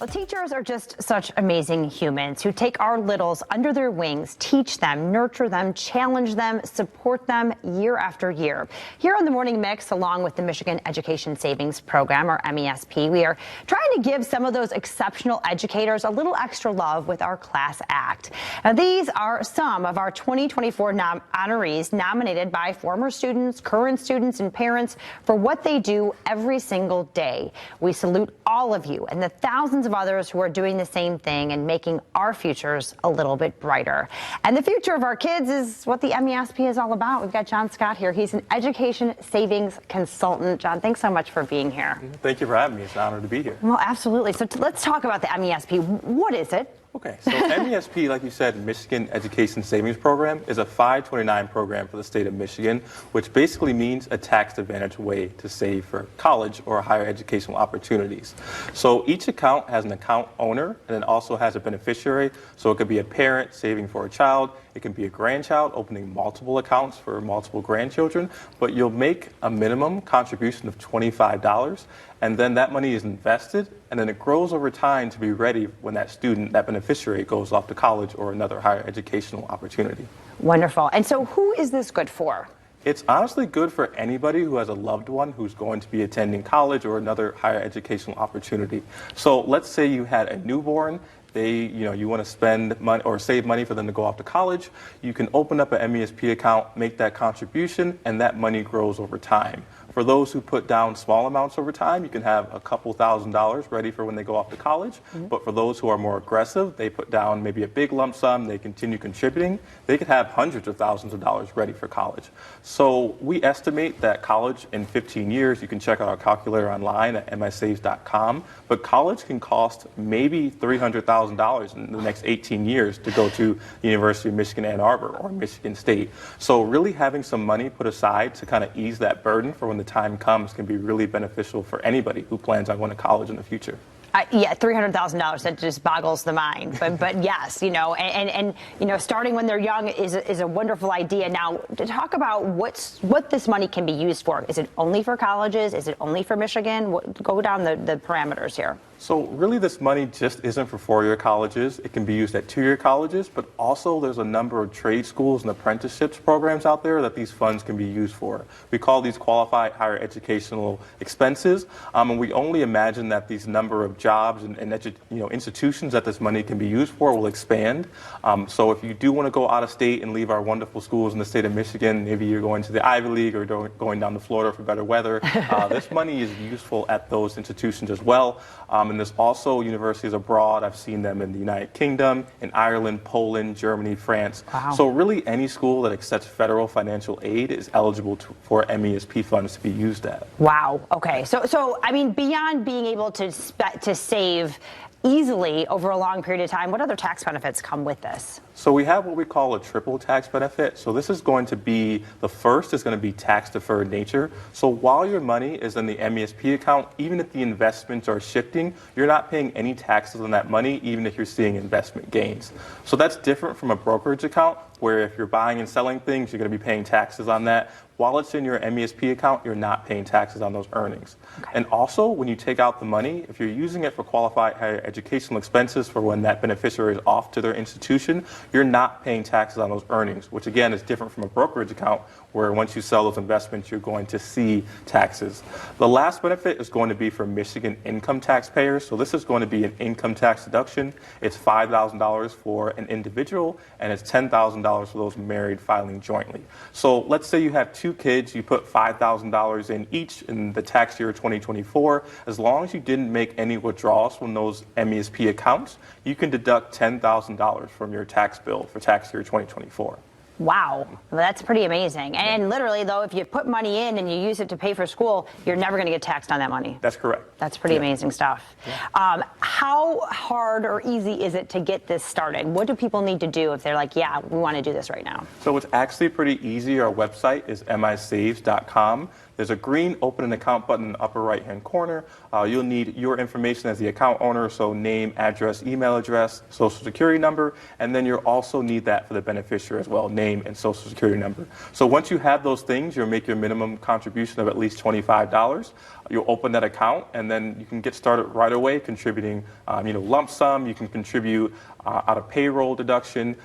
Well, teachers are just such amazing humans who take our littles under their wings, teach them, nurture them, challenge them, support them year after year. Here on the Morning Mix, along with the Michigan Education Savings Program, or MESP, we are trying to give some of those exceptional educators a little extra love with our Class Act. Now, these are some of our 2024 honorees nominated by former students, current students, and parents for what they do every single day. We salute all of you and the thousands of others who are doing the same thing and making our futures a little bit brighter. And the future of our kids is what the MESP is all about. We've got John Scott here. He's an education savings consultant. John, thanks so much for being here. Thank you for having me. It's an honor to be here. Well, absolutely. So let's talk about the MESP. What is it? Okay, so MESP, like you said, Michigan Education Savings Program, is a 529 program for the state of Michigan, which basically means a tax-advantaged way to save for college or higher educational opportunities. So each account has an account owner, and it also has a beneficiary. So it could be a parent saving for a child. It can be a grandchild opening multiple accounts for multiple grandchildren, but you'll make a minimum contribution of $25, and then that money is invested, and then it grows over time to be ready when that student, that beneficiary, goes off to college or another higher educational opportunity. Wonderful. And so who is this good for? It's honestly good for anybody who has a loved one who's going to be attending college or another higher educational opportunity. So let's say you had a newborn. You want to spend money or save money for them to go off to college. You can open up an MESP account, make that contribution, and that money grows over time. For those who put down small amounts over time, you can have a couple $1,000s ready for when they go off to college. But for those who are more aggressive, they put down maybe a big lump sum, they continue contributing, they could have hundreds of thousands of dollars ready for college. So we estimate that college in 15 years, you can check out our calculator online at misaves.com, but college can cost maybe $300,000 in the next 18 years to go to the University of Michigan Ann Arbor or Michigan State. So really having some money put aside to kind of ease that burden for when the time comes can be really beneficial for anybody who plans on going to college in the future. Yeah, $300,000, that just boggles the mind. But yes, and starting when they're young is a wonderful idea. Now, to talk about what this money can be used for. Is it only for colleges? Is it only for Michigan? Go down the parameters here. So really this money just isn't for four-year colleges. It can be used at two-year colleges, but also there's a number of trade schools and apprenticeships programs out there that these funds can be used for. We call these qualified higher educational expenses, and we only imagine that these number of jobs and institutions that this money can be used for will expand. So if you do want to go out of state and leave our wonderful schools in the state of Michigan, maybe you're going to the Ivy League or going down to Florida for better weather, this money is useful at those institutions as well. And there's also universities abroad. I've seen them in the United Kingdom, in Ireland, Poland, Germany, France. Wow. So really any school that accepts federal financial aid is eligible for MESP funds to be used at. Wow. Okay. So I mean, beyond being able to save easily over a long period of time, what other tax benefits come with this? So we have what we call a triple tax benefit. So this is going to be, the first is going to be tax deferred nature. So while your money is in the MESP account, even if the investments are shifting, you're not paying any taxes on that money, even if you're seeing investment gains. So that's different from a brokerage account, where if you're buying and selling things, you're going to be paying taxes on that. While it's in your MESP account, you're not paying taxes on those earnings. Okay. And also, when you take out the money, if you're using it for qualified higher educational expenses for when that beneficiary is off to their institution, you're not paying taxes on those earnings, which again is different from a brokerage account, where once you sell those investments, you're going to see taxes. The last benefit is going to be for Michigan income taxpayers. So this is going to be an income tax deduction. It's $5,000 for an individual, and it's $10,000 for those married filing jointly. So let's say you have two kids, you put $5,000 in each in the tax year 2024. As long as you didn't make any withdrawals from those MESP accounts, you can deduct $10,000 from your tax bill for tax year 2024. Wow, well, that's pretty amazing. And literally, though, if you put money in and you use it to pay for school, you're never going to get taxed on that money. That's correct. That's pretty amazing stuff. Yeah. How hard or easy is it to get this started? What do people need to do if they're like, yeah, we want to do this right now? So it's actually pretty easy. Our website is misaves.com. There's a green open an account button in the upper right-hand corner. You'll need your information as the account owner, so name, address, email address, social security number, and then you'll also need that for the beneficiary as well, name and social security number. So once you have those things, you'll make your minimum contribution of at least $25. You'll open that account, and then you can get started right away contributing, lump sum. You can contribute out of payroll deduction.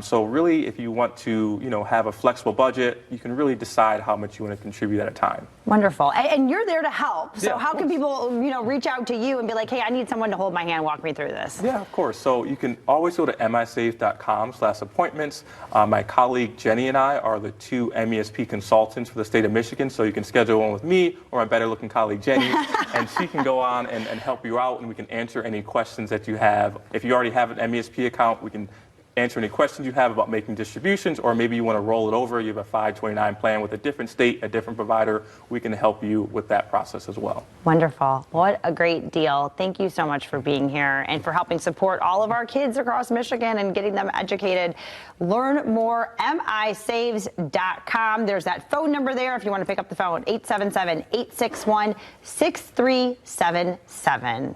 So really, if you want to, have a flexible budget, you can really decide how much you want to contribute at a time. Wonderful. And you're there to help. So Yeah, how can people, reach out to you and be like, hey, I need someone to hold my hand, walk me through this? Yeah, of course. So you can always go to misave.com/appointments. My colleague Jenny and I are the two MESP consultants for the state of Michigan. So you can schedule one with me or my better looking colleague Jenny, and she can go on and help you out, and we can answer any questions that you have. If you already have an MESP account, we can answer any questions you have about making distributions, or maybe you want to roll it over. You have a 529 plan with a different state, a different provider. We can help you with that process as well. Wonderful. What a great deal. Thank you so much for being here and for helping support all of our kids across Michigan and getting them educated. Learn more, misaves.com. There's that phone number there if you want to pick up the phone, 877-861-6377.